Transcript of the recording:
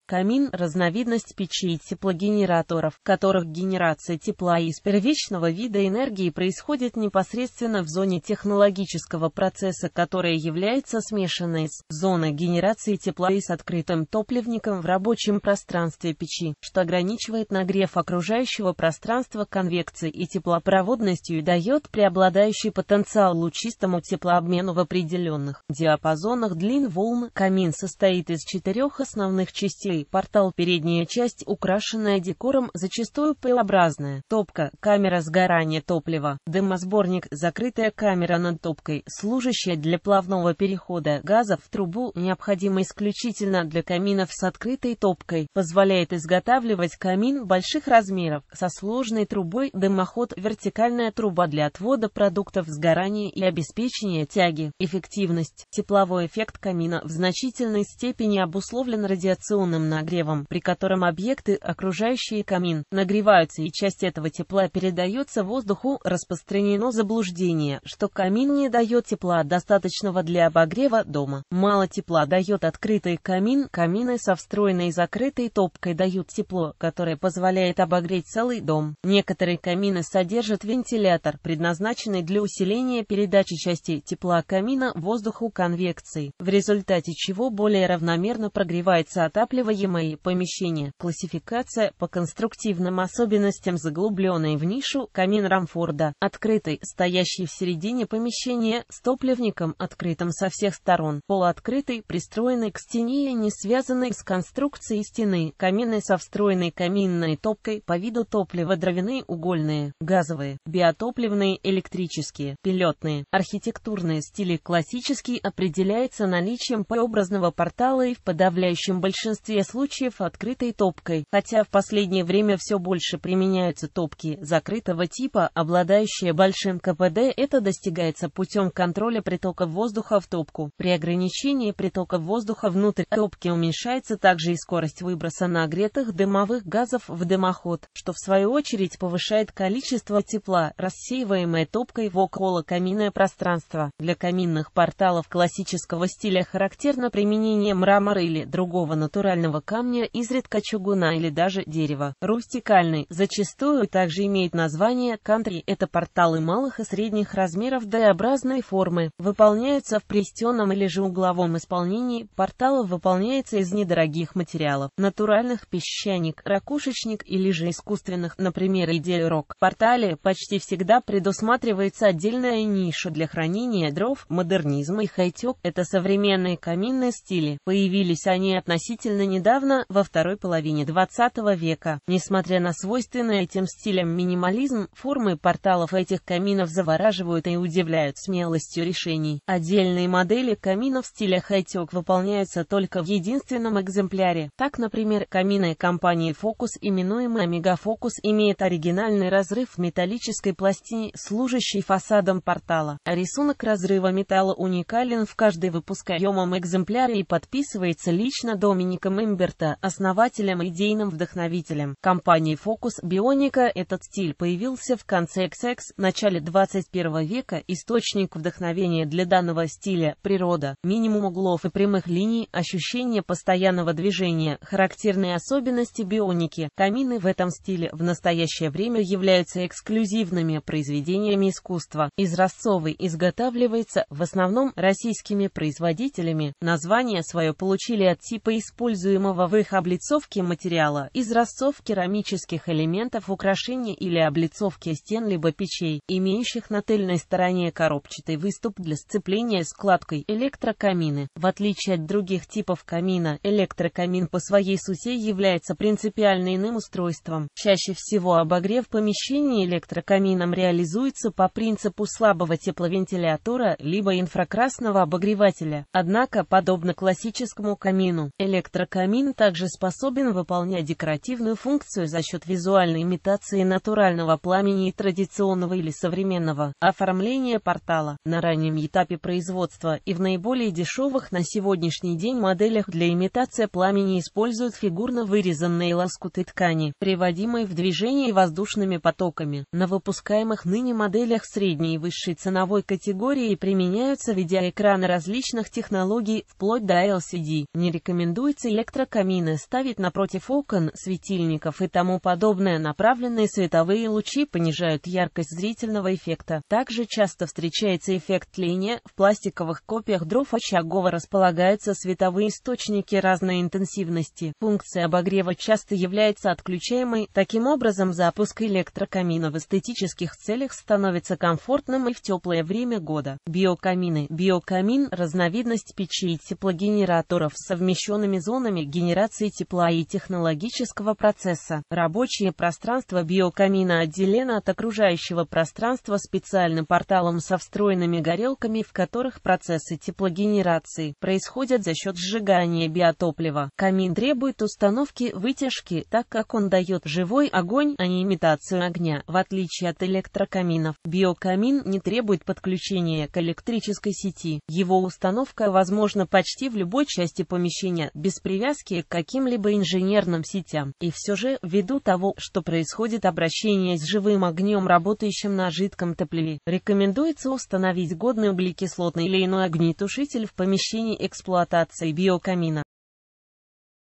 Камин – разновидность печей и теплогенераторов, в которых генерация тепла из первичного вида энергии происходит непосредственно в зоне технологического процесса, которая является смешанной с зоной генерации тепла и с открытым топливником в рабочем пространстве печи, что ограничивает нагрев окружающего пространства конвекцией и теплопроводностью и дает преобладающий потенциал лучистому теплообмену в определенных диапазонах длин волн. Камин состоит из 4 основных частей. Портал — передняя часть, украшенная декором, зачастую П-образная. Топка — камера сгорания топлива. Дымосборник — закрытая камера над топкой, служащая для плавного перехода газов в трубу, необходима исключительно для каминов с открытой топкой. Позволяет изготавливать камин больших размеров, со сложной трубой. Дымоход — вертикальная труба для отвода продуктов сгорания и обеспечения тяги. Эффективность. Тепловой эффект камина в значительной степени обусловлен радиационным нагревом, при котором объекты, окружающие камин, нагреваются, и часть этого тепла передается воздуху. Распространено заблуждение, что камин не дает тепла, достаточного для обогрева дома. Мало тепла дает открытый камин. Камины со встроенной и закрытой топкой дают тепло, которое позволяет обогреть целый дом. Некоторые камины содержат вентилятор, предназначенный для усиления передачи части тепла камина воздуху конвекцией, в результате чего более равномерно прогревается отапливаемое помещение. Классификация по конструктивным особенностям. Заглубленный в нишу камин Рамфорда, открытый, стоящий в середине помещения, с топливником, открытым со всех сторон, полуоткрытый, пристроенный к стене и не связанный с конструкцией стены. Камины со встроенной каминной топкой, по виду топлива: дровяные, угольные, газовые, биотопливные, электрические, пилетные. Архитектурные стили. Классический определяется наличием П-образного портала и в подавляющем большинстве случаев открытой топкой, хотя в последнее время все больше применяются топки закрытого типа, обладающие большим КПД. Это достигается путем контроля притока воздуха в топку. При ограничении притока воздуха внутрь топки уменьшается также и скорость выброса нагретых дымовых газов в дымоход, что в свою очередь повышает количество тепла, рассеиваемое топкой в околокаминное пространство. Для каминных порталов классического стиля характерно применение мрамора или другого натурального камня, изредка чугуна или даже дерева. Рустикальный зачастую также имеет название кантри. Это порталы малых и средних размеров Д-образной формы. Выполняются в плетеном или же угловом исполнении. Портал выполняется из недорогих материалов, натуральных: песчаник, ракушечник или же искусственных, например, идель-рок. В портале почти всегда предусматривается отдельная ниша для хранения дров. Модернизм и хай-тек — это современные каминные стили. Появились они относительно недавно, во второй половине 20 века. Несмотря на свойственный этим стилям минимализм, формы порталов этих каминов завораживают и удивляют смелостью решений. Отдельные модели каминов стиля хай-тек выполняются только в единственном экземпляре. Так, например, камины компании Focus, именуемый Omega Focus, имеет оригинальный разрыв в металлической пластине, служащей фасадом портала. Рисунок разрыва металла уникален в каждой выпускаемом экземпляре и подписывается лично Домиником Имберто, основателем и идейным вдохновителем компании Focus. Бионика. Этот стиль появился в конце XX, начале 21 века. Источник вдохновения для данного стиля — природа, минимум углов и прямых линий, ощущение постоянного движения. Характерные особенности бионики. Камины в этом стиле в настоящее время являются эксклюзивными произведениями искусства. Изразцовый изготавливается в основном российскими производителями. Название свое получили от типа используемого в их облицовке материала, изразцов керамических элементов украшения или облицовки стен либо печей, имеющих на тыльной стороне коробчатый выступ для сцепления складкой. Электрокамины. В отличие от других типов камина, электрокамин по своей сути является принципиально иным устройством. Чаще всего обогрев помещения электрокамином реализуется по принципу слабого тепловентилятора либо инфракрасного обогревателя. Однако, подобно классическому камину, электрокамин также способен выполнять декоративную функцию за счет визуальной имитации натурального пламени и традиционного или современного оформления портала. На раннем этапе производства и в наиболее дешевых на сегодняшний день моделях для имитации пламени используют фигурно вырезанные лоскуты ткани, приводимые в движение воздушными потоками. На выпускаемых ныне моделях средней и высшей ценовой категории применяются видеоэкраны различных технологий, вплоть до LCD. Не рекомендуется электрокамины ставить напротив окон, светильников и тому подобное. Направленные световые лучи понижают яркость зрительного эффекта. Также часто встречается эффект тления. В пластиковых копиях дров очагово располагаются световые источники разной интенсивности. Функция обогрева часто является отключаемой. Таким образом, запуск электрокамина в эстетических целях становится комфортным и в теплое время года. Биокамины. Биокамин – разновидность печей и теплогенераторов с совмещенными зонами генерации тепла и технологического процесса. Рабочее пространство биокамина отделено от окружающего пространства специальным порталом со встроенными горелками, в которых процессы теплогенерации происходят за счет сжигания биотоплива. Камин требует установки вытяжки, так как он дает живой огонь, а не имитацию огня. В отличие от электрокаминов, биокамин не требует подключения к электрической сети. Его установка возможна почти в любой части помещения, без привязки к каким-либо инженерным сетям. И все же, ввиду того, что происходит обращение с живым огнем, работающим на жидком топливе, рекомендуется установить годный углекислотный или иной огнетушитель в помещении эксплуатации биокамина.